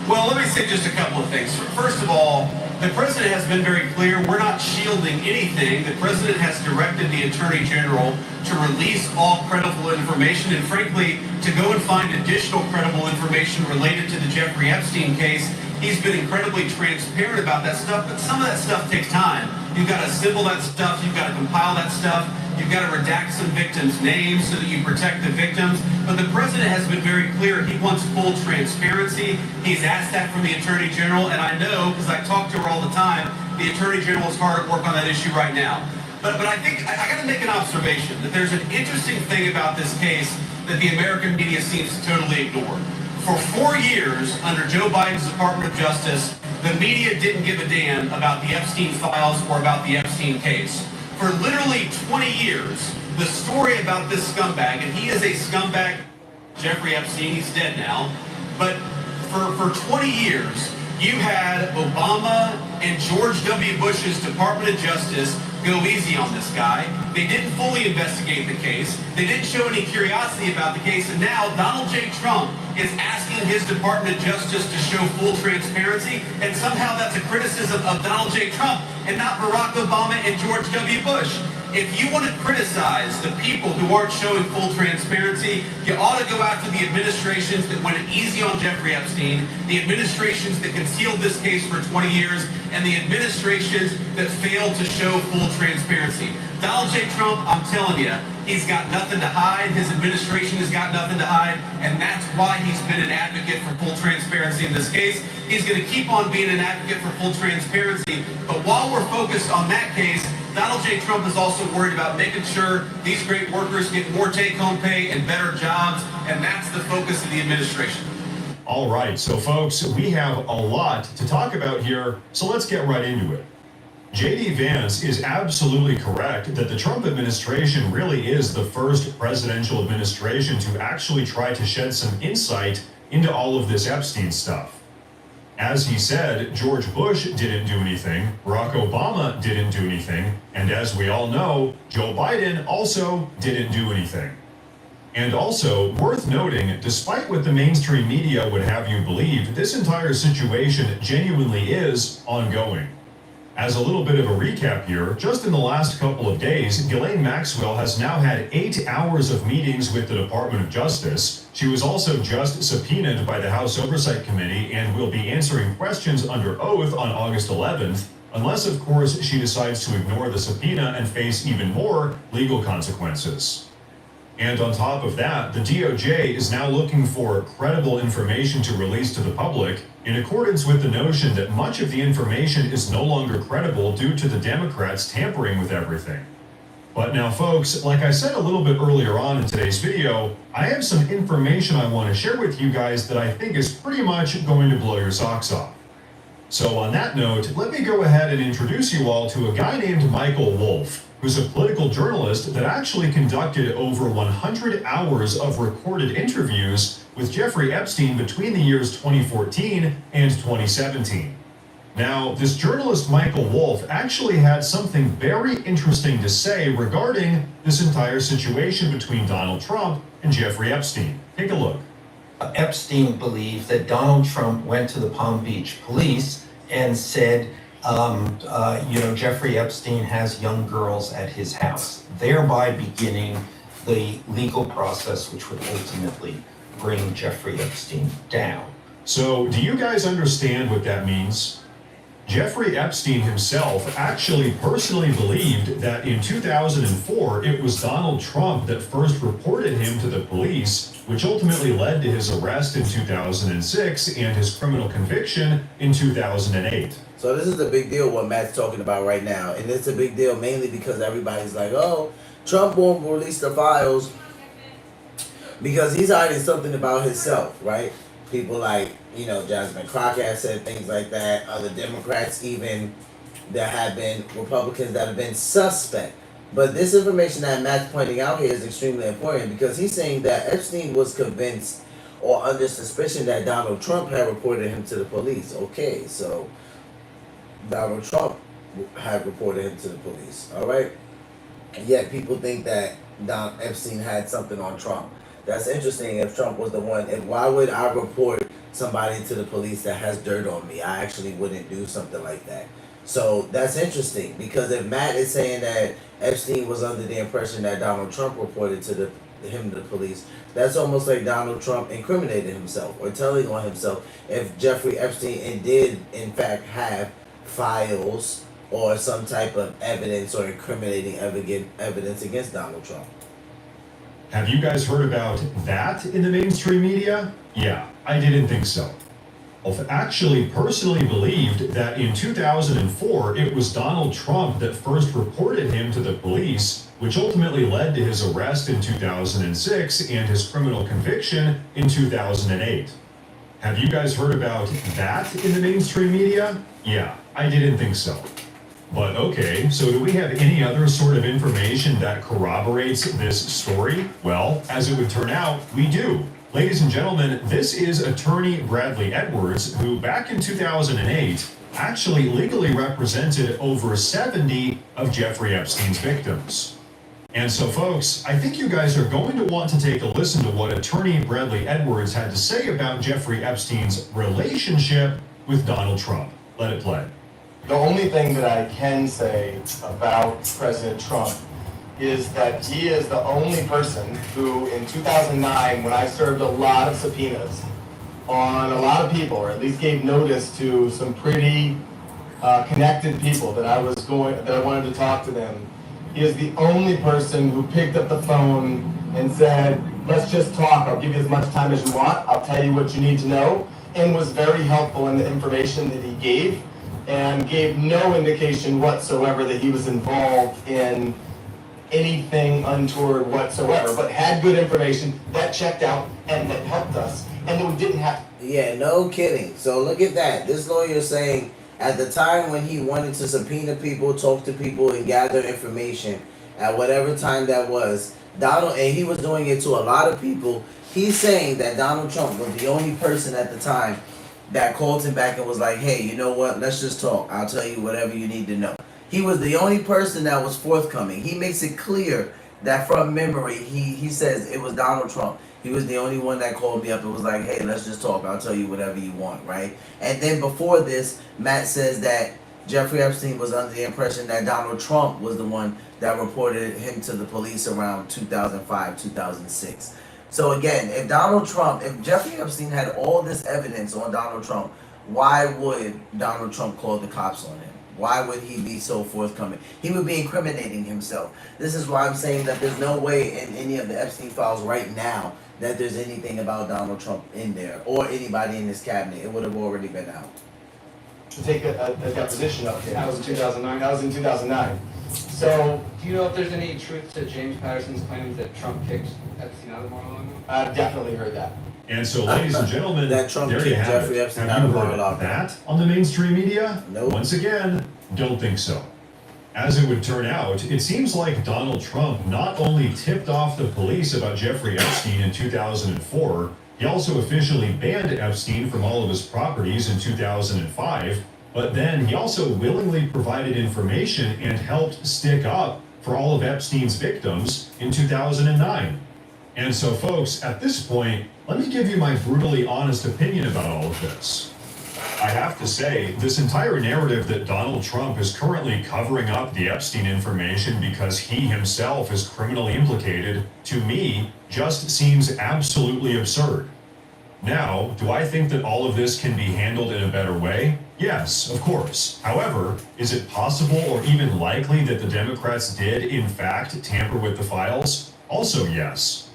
Well, let me say just a couple of things. First of all, the president has been very clear. We're not shielding anything. The president has directed the attorney general to release all credible information and, frankly, to go and find additional credible information related to the Jeffrey Epstein case. He's been incredibly transparent about that stuff, but some of that stuff takes time. You've got to assemble that stuff. You've got to compile that stuff. You've got to redact some victims' names so that you protect the victims. But the president has been very clear. He wants full transparency. He's asked that from the attorney general, and I know, because I talk to her all the time, the attorney general is hard at work on that issue right now. But I think I got to make an observation that there's an interesting thing about this case that the American media seems to totally ignore. For 4 years, under Joe Biden's Department of Justice, the media didn't give a damn about the Epstein files or about the Epstein case. For literally 20 years, the story about this scumbag, and he is a scumbag, Jeffrey Epstein, he's dead now, but for 20 years, you had Obama and George W. Bush's Department of Justice go easy on this guy. They didn't fully investigate the case. They didn't show any curiosity about the case. And now Donald J. Trump is asking his Department of Justice to show full transparency, and somehow that's a criticism of Donald J. Trump and not Barack Obama and George W. Bush. If you want to criticize the people who aren't showing full transparency, you ought to go after the administrations that went easy on Jeffrey Epstein, the administrations that concealed this case for 20 years, and the administrations that failed to show full transparency. Donald J. Trump, I'm telling you, he's got nothing to hide. His administration has got nothing to hide, and that's why he's been an advocate for full transparency in this case. He's going to keep on being an advocate for full transparency, but while we're focused on that case, Donald J. Trump is also worried about making sure these great workers get more take-home pay and better jobs, and that's the focus of the administration. All right, so folks, we have a lot to talk about here, so let's get right into it. JD Vance is absolutely correct that the Trump administration really is the first presidential administration to actually try to shed some insight into all of this Epstein stuff. As he said, George Bush didn't do anything, Barack Obama didn't do anything, and as we all know, Joe Biden also didn't do anything. And also, worth noting, despite what the mainstream media would have you believe, this entire situation genuinely is ongoing. As a little bit of a recap here, just in the last couple of days, Ghislaine Maxwell has now had 8 hours of meetings with the Department of Justice. She was also just subpoenaed by the House Oversight Committee and will be answering questions under oath on August 11th, unless, of course, she decides to ignore the subpoena and face even more legal consequences. And on top of that, the DOJ is now looking for credible information to release to the public, in accordance with the notion that much of the information is no longer credible due to the Democrats tampering with everything. But now, folks, like I said a little bit earlier on in today's video, I have some information I want to share with you guys that I think is pretty much going to blow your socks off. So on that note, let me go ahead and introduce you all to a guy named Michael Wolff, who's a political journalist that actually conducted over 100 hours of recorded interviews with Jeffrey Epstein between the years 2014 and 2017. Now, this journalist Michael Wolff actually had something very interesting to say regarding this entire situation between Donald Trump and Jeffrey Epstein. Take a look. Epstein believed that Donald Trump went to the Palm Beach police and said, Jeffrey Epstein has young girls at his house, thereby beginning the legal process which would ultimately bring Jeffrey Epstein down. So, do you guys understand what that means? Jeffrey Epstein himself actually personally believed that in 2004, it was Donald Trump that first reported him to the police, which ultimately led to his arrest in 2006 and his criminal conviction in 2008. So this is a big deal what Matt's talking about right now. And it's a big deal mainly because everybody's like, oh, Trump won't release the files because he's hiding something about himself, right? People like, Jasmine Crockett has said things like that. Other Democrats even, there have been Republicans that have been suspect. But this information that Matt's pointing out here is extremely important because he's saying that Epstein was convinced or under suspicion that Donald Trump had reported him to the police. Okay, so Donald Trump had reported him to the police, all right? And yet people think that Epstein had something on Trump. That's interesting if Trump was the one. Why would I report somebody to the police that has dirt on me? I actually wouldn't do something like that. So that's interesting because if Matt is saying that Epstein was under the impression that Donald Trump reported to him to the police, that's almost like Donald Trump incriminated himself or telling on himself if Jeffrey Epstein did in fact have files or some type of evidence or incriminating evidence against Donald Trump. Have you guys heard about that in the mainstream media? Yeah, I didn't think so. Wolff actually personally believed that in 2004, it was Donald Trump that first reported him to the police, which ultimately led to his arrest in 2006 and his criminal conviction in 2008. Have you guys heard about that in the mainstream media? Yeah, I didn't think so. But okay, so do we have any other sort of information that corroborates this story? Well, as it would turn out, we do. Ladies and gentlemen, this is attorney Bradley Edwards, who back in 2008 actually legally represented over 70 of Jeffrey Epstein's victims. And so, folks, I think you guys are going to want to take a listen to what attorney Bradley Edwards had to say about Jeffrey Epstein's relationship with Donald Trump. Let it play. The only thing that I can say about President Trump is that he is the only person who, in 2009, when I served a lot of subpoenas on a lot of people, or at least gave notice to some pretty connected people that I wanted to talk to them, he is the only person who picked up the phone and said, let's just talk, I'll give you as much time as you want, I'll tell you what you need to know, and was very helpful in the information that he gave, and gave no indication whatsoever that he was involved in anything untoward whatsoever, but had good information that checked out and that helped us, and that we didn't have. Yeah, no kidding. So look at that. This lawyer is saying at the time when he wanted to subpoena people, talk to people, and gather information, at whatever time that was, Donald, and he was doing it to a lot of people, he's saying that Donald Trump was the only person at the time that called him back and was like, hey, you know what, let's just talk. I'll tell you whatever you need to know. He was the only person that was forthcoming. He makes it clear that from memory, he says it was Donald Trump. He was the only one that called me up and was like, hey, let's just talk. I'll tell you whatever you want, right? And then before this, Matt says that Jeffrey Epstein was under the impression that Donald Trump was the one that reported him to the police around 2005, 2006. So again, if Jeffrey Epstein had all this evidence on Donald Trump, why would Donald Trump call the cops on him? Why would he be so forthcoming? He would be incriminating himself. This is why I'm saying that there's no way in any of the Epstein files right now that there's anything about Donald Trump in there or anybody in his cabinet. It would have already been out. To take a deposition of him. That was in 2009. That was in 2009. So, do you know if there's any truth to James Patterson's claims that Trump kicked Epstein out of Mar-a-Lago? I've definitely heard that. And so, ladies and gentlemen, that Trump there you have Jeffrey it. Epstein Have you out of heard Mar-a-Lago. that on the mainstream media? Nope. Once again, don't think so. As it would turn out, it seems like Donald Trump not only tipped off the police about Jeffrey Epstein in 2004, he also officially banned Epstein from all of his properties in 2005, but then he also willingly provided information and helped stick up for all of Epstein's victims in 2009. And so, folks, at this point, let me give you my brutally honest opinion about all of this. I have to say, this entire narrative that Donald Trump is currently covering up the Epstein information because he himself is criminally implicated, to me, just seems absolutely absurd. Now, do I think that all of this can be handled in a better way? Yes, of course. However, is it possible or even likely that the Democrats did, in fact, tamper with the files? Also, yes.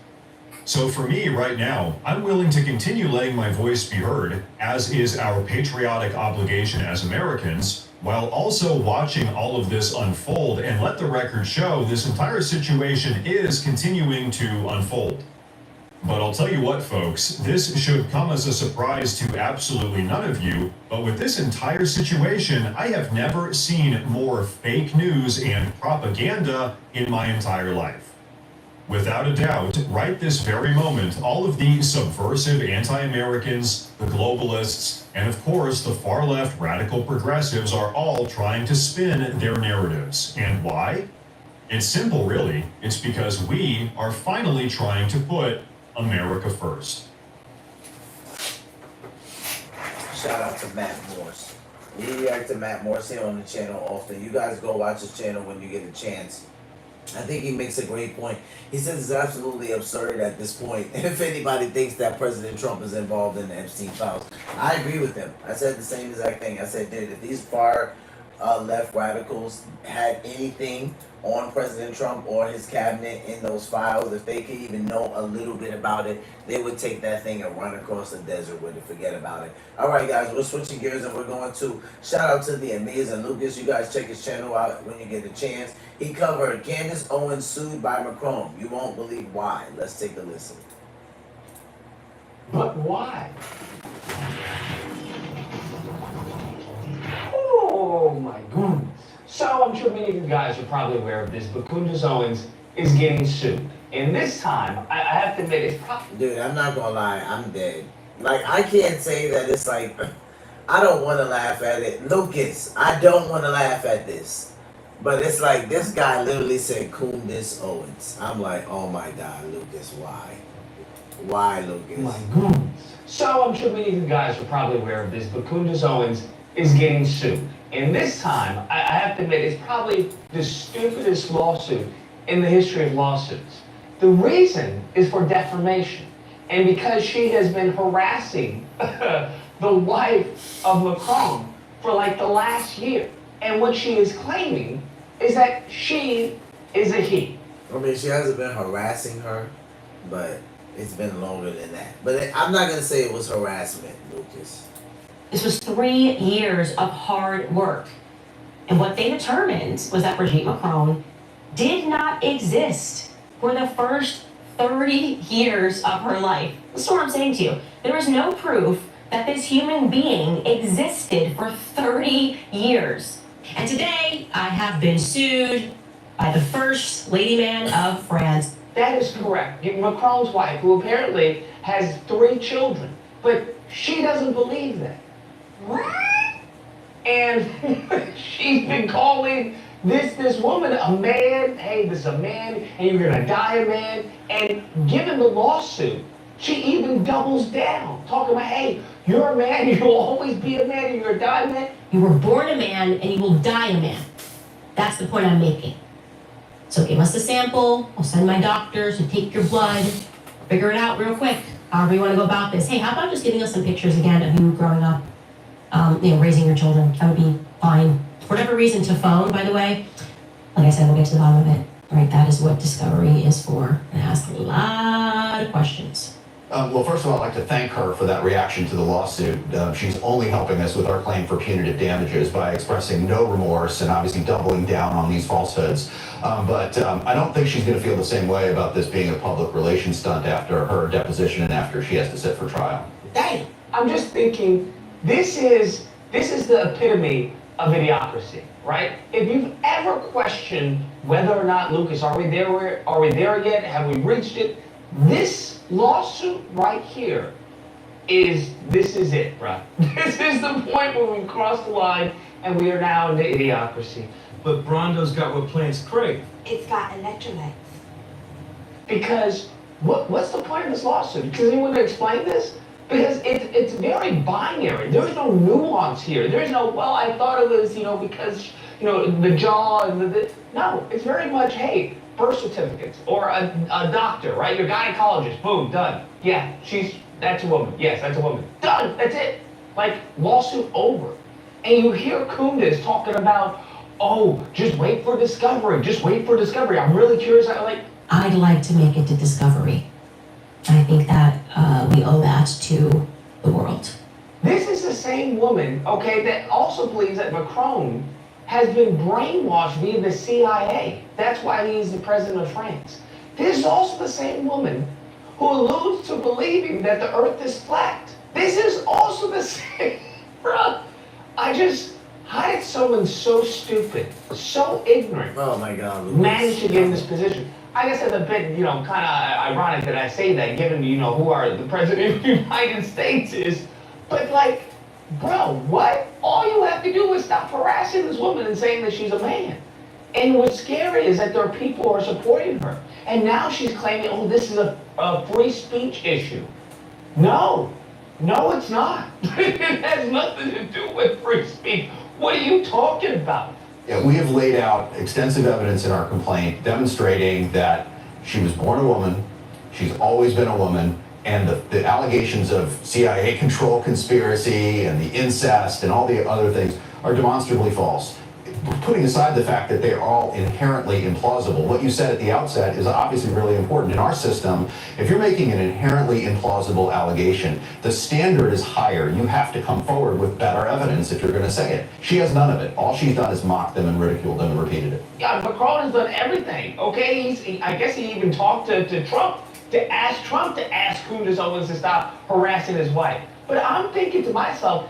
So for me right now, I'm willing to continue letting my voice be heard, as is our patriotic obligation as Americans, while also watching all of this unfold and let the record show this entire situation is continuing to unfold. But I'll tell you what, folks, this should come as a surprise to absolutely none of you, but with this entire situation, I have never seen more fake news and propaganda in my entire life. Without a doubt, right this very moment, all of the subversive anti-Americans, the globalists, and of course the far-left radical progressives are all trying to spin their narratives. And why? It's simple, really. It's because we are finally trying to put America first. Shout out to Matt Morse. We react to Matt Morse here on the channel often. You guys go watch his channel when you get a chance. I think he makes a great point. He says it's absolutely absurd at this point if anybody thinks that President Trump is involved in the Epstein files. I agree with him. I said the same exact thing. I said, dude, if these far left radicals had anything on President Trump or his cabinet in those files, if they could even know a little bit about it, they would take that thing and run across the desert with it, forget about it. All right, guys, we're switching gears and we're going to shout out to the amazing Lucas. You guys check his channel out when you get a chance. He covered Candace Owens sued by Macron. You won't believe why. Let's take a listen. But why? Oh my goodness. So I'm sure many of you guys are probably aware of this, but Candace Owens is getting sued. And this time, I have to admit, it's probably... Dude, I'm not gonna lie, I'm dead. Like, I can't say that it's like, I don't want to laugh at it. Lucas, I don't want to laugh at this. But it's like this guy literally said Candace Owens. I'm like, oh my God, Lucas, why? Why, Lucas? My goodness. So I'm sure many of you guys are probably aware of this, but Candace Owens is getting sued. And this time, I have to admit, it's probably the stupidest lawsuit in the history of lawsuits. The reason is for defamation. And because she has been harassing the wife of Macron for like the last year. And what she is claiming is that she is a he. I mean, she hasn't been harassing her, but it's been longer than that. But I'm not going to say it was harassment, Lucas. This was 3 years of hard work. And what they determined was that Brigitte Macron did not exist for the first 30 years of her life. That's what I'm saying to you. There is no proof that this human being existed for 30 years. And today, I have been sued by the first lady man of France. That is correct. Macron's wife, who apparently has 3 children, but she doesn't believe that. What? And she's been calling this woman a man. Hey, this is a man, and you're gonna die a man. And given the lawsuit, she even doubles down, talking about, hey, you're a man, you'll always be a man, and you're a die a man. You were born a man, and you will die a man. That's the point I'm making. So give us a sample. I'll send my doctors to take your blood. Figure it out real quick. However you want to go about this. Hey, how about just giving us some pictures again of you growing up, raising your children? That would be fine. For whatever reason, to phone, by the way, like I said, we'll get to the bottom of it. Right, that is what Discovery is for. And it asks a lot of questions. Well, first of all, I'd like to thank her for that reaction to the lawsuit. She's only helping us with our claim for punitive damages by expressing no remorse and obviously doubling down on these falsehoods. But I don't think she's going to feel the same way about this being a public relations stunt after her deposition and after she has to sit for trial. Dang, I'm just thinking, this is the epitome of idiocracy, right? If you've ever questioned whether or not, Lucas, are we there yet? Have we reached it? This lawsuit right here this is it, bro. This is the point where we crossed the line and we are now in the idiocracy. But Brondo's got what plants crave. It's got electrolytes. Because what's the point of this lawsuit? Does anyone want to explain this? Because it's very binary. There's no nuance here. There's no, well, I thought it was, because, the jaw and the no, it's very much, hey, birth certificates or a doctor, right? Your gynecologist, boom, done. Yeah, that's a woman. Yes, that's a woman. Done, that's it. Like, lawsuit over. And you hear Candace talking about, oh, just wait for discovery. Just wait for discovery. I'm really curious. I'd like to make it to Discovery. I think that we owe that to the world. This is the same woman, okay, that also believes that Macron has been brainwashed via the CIA. That's why he's the president of France. This is also the same woman who alludes to believing that the earth is flat. This is also the same, bruh. How did someone so stupid, so ignorant, oh my God, Lucas, manage to get in this position? I guess it's a bit, kind of ironic that I say that, given, who the president of the United States is. But bro, what? All you have to do is stop harassing this woman and saying that she's a man. And what's scary is that there are people who are supporting her. And now she's claiming, oh, this is a free speech issue. No, it's not. It has nothing to do with free speech. What are you talking about? Yeah, we have laid out extensive evidence in our complaint demonstrating that she was born a woman, she's always been a woman, and the allegations of CIA control conspiracy and the incest and all the other things are demonstrably false. Putting aside the fact that they are all inherently implausible, what you said at the outset is obviously really important. In our system, if you're making an inherently implausible allegation, the standard is higher. You have to come forward with better evidence if you're going to say it. She has none of it. All she's done is mocked them and ridiculed them and repeated it. Yeah, Macron has done everything, okay? I guess he even talked to Trump to ask Candace Owens to stop harassing his wife. But I'm thinking to myself,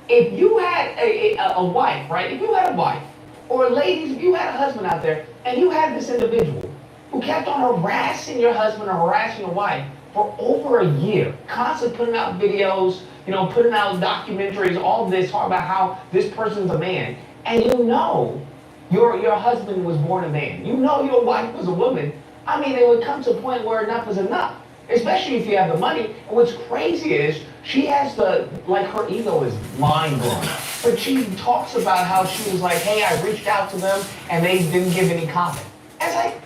if you had a wife, right? If you had a wife, or ladies, if you had a husband out there, and you had this individual who kept on harassing your husband or harassing your wife for over a year, constantly putting out videos, putting out documentaries, all this, talking about how this person's a man, and Your husband was born a man. You know your wife was a woman. I mean, it would come to a point where enough is enough, especially if you have the money. And what's crazy is she has her ego is mind blowing. But she talks about how she was like, hey, I reached out to them and they didn't give any comment. And it's like,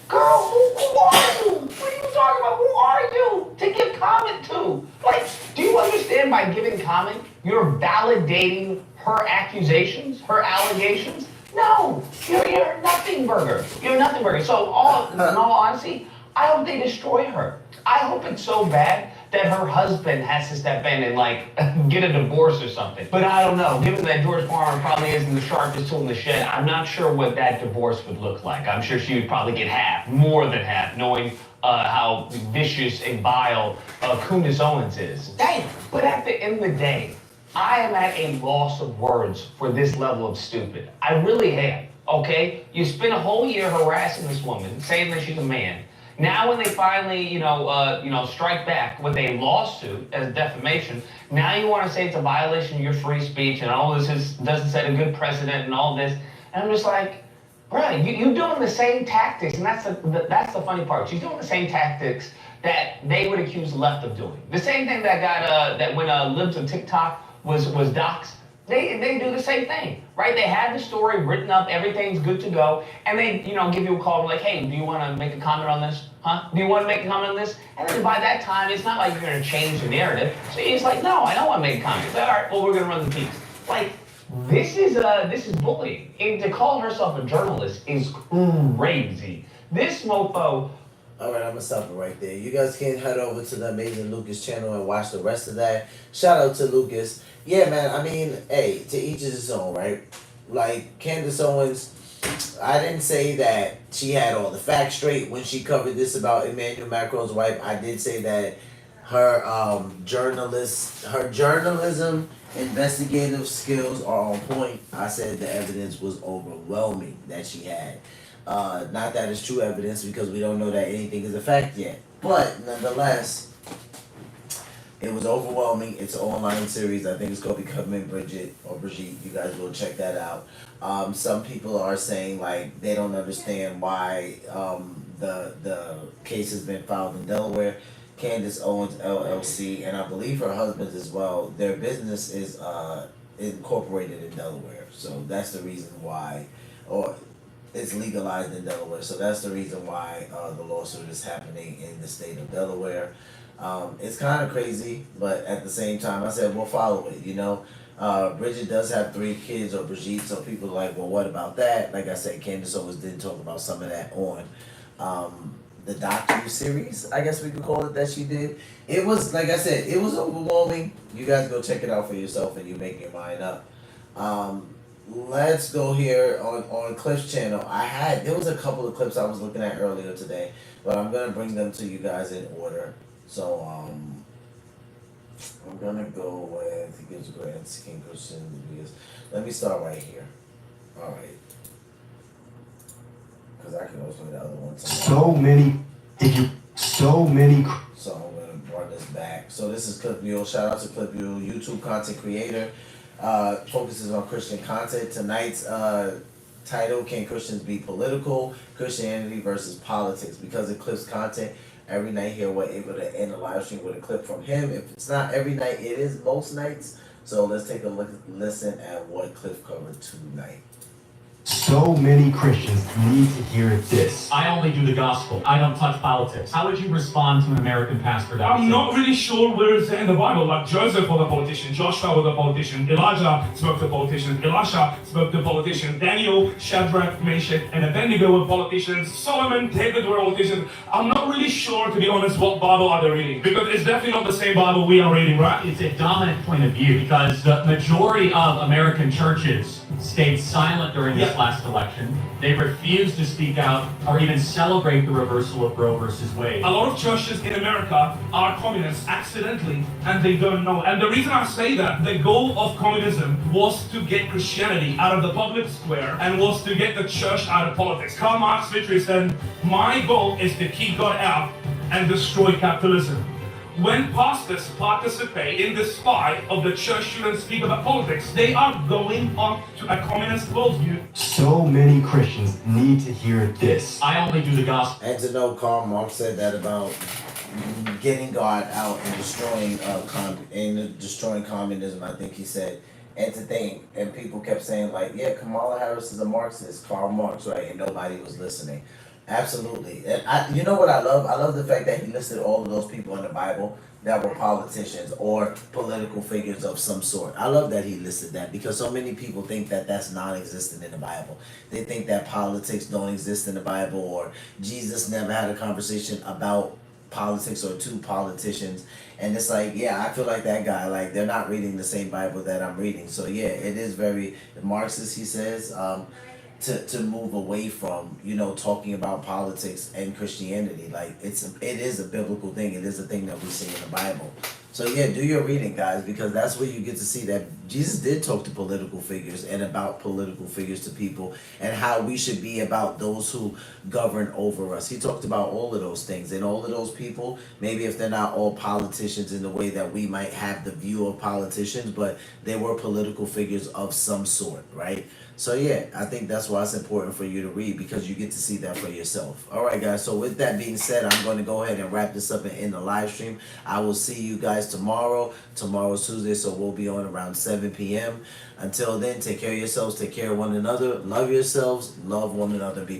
girl, who are you? What are you talking about? Who are you to give comment to? Like, do you understand by giving comment, you're validating her accusations, her allegations? No, you're a nothing burger. You're a nothing burger. So in all honesty, I hope they destroy her. I hope it's so bad that her husband has to step in and get a divorce or something. But I don't know. Given that George Farmer probably isn't the sharpest tool in the shed, I'm not sure what that divorce would look like. I'm sure she would probably get half, more than half, knowing how vicious and vile Candace Owens is. Damn. But at the end of the day, I am at a loss of words for this level of stupid. I really am. Okay? You spent a whole year harassing this woman, saying that she's a man. Now when they finally, strike back with a lawsuit as defamation, now you want to say it's a violation of your free speech and all this doesn't set a good precedent and all this. And I'm just like, bruh, you're doing the same tactics, and that's the funny part. She's doing the same tactics that they would accuse the left of doing. The same thing that when libs of TikTok was doxxed. They do the same thing, right? They had the story written up, everything's good to go, and they, give you a call like, hey, do you want to make a comment on this? Huh? Do you want to make a comment on this? And then by that time, it's not like you're going to change the narrative. So he's like, no, I don't want to make a comment. He's like, all right, well, we're going to run the piece. Like, this is bullying. And to call herself a journalist is crazy. This mofo. All right, I'm gonna stop it right there. You guys can head over to the Amazing Lucas channel and watch the rest of that. Shout out to Lucas. Yeah, man. I mean, hey, to each his own, right? Like Candace Owens, I didn't say that she had all the facts straight when she covered this about Emmanuel Macron's wife. I did say that her journalism, investigative skills are on point. I said the evidence was overwhelming that she had. Not that it's true evidence because we don't know that anything is a fact yet. But nonetheless, it was overwhelming. It's an online series. I think it's called Becoming Bridget or Brigitte. You guys will check that out. Some people are saying like they don't understand why the case has been filed in Delaware. Candace Owens LLC and I believe her husband's as well. Their business is incorporated in Delaware, so that's the reason why, or it's legalized in Delaware. So that's the reason why the lawsuit is happening in the state of Delaware. It's kind of crazy, but at the same time, I said we'll follow it. Bridget does have 3 kids, or Brigitte. So people are like, well, what about that? Like I said, Candace Owens did talk about some of that on the docu-series, I guess we could call it, that she did. It was, like I said, it was overwhelming. You guys go check it out for yourself and you make your mind up. Let's go here on Cliff's channel. There was a couple of clips I was looking at earlier today, but I'm going to bring them to you guys in order. So, I'm going to go with, he gives grants, King Christian, because, let me start right here. All right. Because I can also do the other one. So I'm going to run this back. So this is Clip Mule. Shout out to Clip Mule, YouTube content creator. Focuses on Christian content. Tonight's title, Can Christians Be Political? Christianity versus Politics. Because of Clip's content, every night here we're able to end a live stream with a clip from him. If it's not every night, it is most nights. So let's take a listen at what Cliff covered tonight. So many Christians need to hear this. I only do the gospel. I don't touch politics. How would you respond to an American pastor that I'm not really sure where it's in the Bible. Like Joseph was a politician, Joshua was a politician, Elijah spoke to politicians, Elisha spoke to politicians, Daniel, Shadrach, Meshach, and Abednego were politicians, Solomon, David were politicians. I'm not really sure, to be honest, what Bible are they reading, because it's definitely not the same Bible we are reading, right? It's a dominant point of view because the majority of American churches stayed silent during this last election. They refused to speak out or even celebrate the reversal of Roe versus Wade. A lot of churches in America are communists accidentally, and they don't know. And the reason I say that, the goal of communism was to get Christianity out of the public square and was to get the church out of politics. Karl Marx literally said, my goal is to keep God out and destroy capitalism. When pastors participate in the spy of the church shouldn't speak about politics, they are going up to a communist worldview. So many Christians need to hear this. I only do the gospel. And to know Karl Marx said that about getting God out and destroying communism. I think he said, and to think, and people kept saying like, yeah, Kamala Harris is a Marxist, Karl Marx, right? And nobody was listening. Absolutely. And you know what I love? I love the fact that he listed all of those people in the Bible that were politicians or political figures of some sort. I love that he listed that because so many people think that that's non-existent in the Bible. They think that politics don't exist in the Bible, or Jesus never had a conversation about politics or two politicians. And it's like, yeah, I feel like that guy, like they're not reading the same Bible that I'm reading. So yeah, it is very Marxist, he says, to move away from, you know, talking about politics and Christianity. Like it is a biblical thing. It is a thing that we see in the Bible. So yeah, do your reading, guys, because that's where you get to see that Jesus did talk to political figures and about political figures to people and how we should be about those who govern over us. He talked about all of those things, and all of those people, maybe if they're not all politicians in the way that we might have the view of politicians, but they were political figures of some sort, right? So yeah, I think that's why it's important for you to read, because you get to see that for yourself. All right, guys. So with that being said, I'm going to go ahead and wrap this up and end the live stream. I will see you guys tomorrow. Tomorrow's Tuesday, so we'll be on around 7 p.m. Until then, take care of yourselves, take care of one another, love yourselves, love one another, be peace.